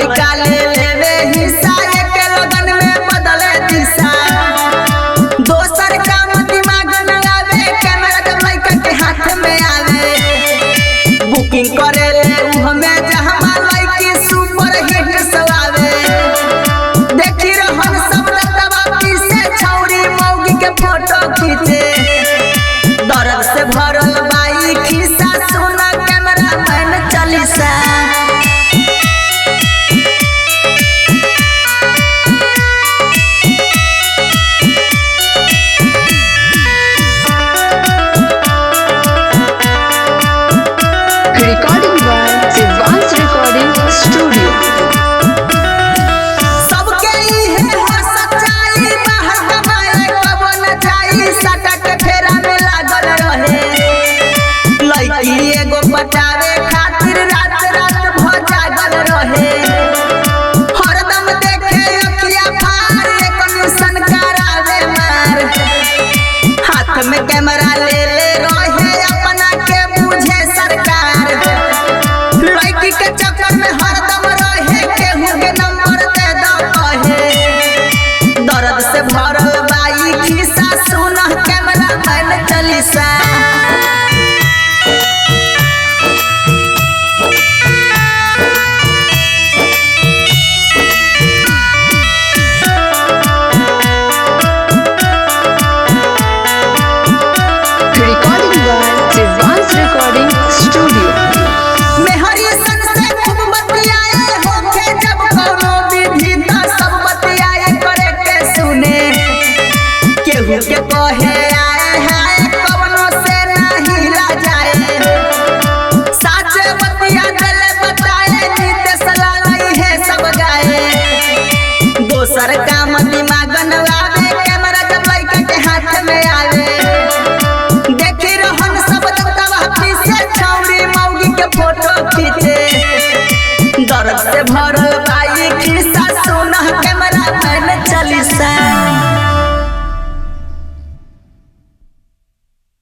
लइका ले लेवे हिस्सा एक लगन में बदले दिशा दोसर काम दिमाग न आवे कैमरा जब लइका के हाथ में आवे बुकिंग करे ले हमें जहां लइकी सुपर हिट सवावे देखी रहन सब रतवा पीछे छौरी मौगी के फोटो खींचे दर्द से भरल बाई खिस्सा सुना camera man Chalisa Recording by Advanced Recording Studio. सबके इहे हो सच्चाई बाहर कमाए कबो न जाई सटा के फेरा में लागल रहे लइकी एगो पटावे खातिर रात रात भ जागल रहे हरदम देखे अखिया फार एक निशन करावे मार हाथ में कैमरा ले ले रहे अपना के बुझे सरकार लइकी के चक्कर में हरदम रहे केहू के नंबर दे दो कहे दर्द से भरल बाई खिस्सा सुना camera man Chalisa Recording by Advanced Recording Studio. मेहरी सन से खूब बतियाए होके जब कोनो विधि त सब बतियाए करे के सुने केहू के कहे आए हाय कवनो से नहीं ला जाए साचे बतिया चले बताए नीते सलाई है सब गाए दोसर काम दिमाग न आवे कैमरा जब लइका के हाथ में आवे देखी रहन सब दत्तवा पीछे छौरी मौगी के फोटो खींचे दर्द से भरल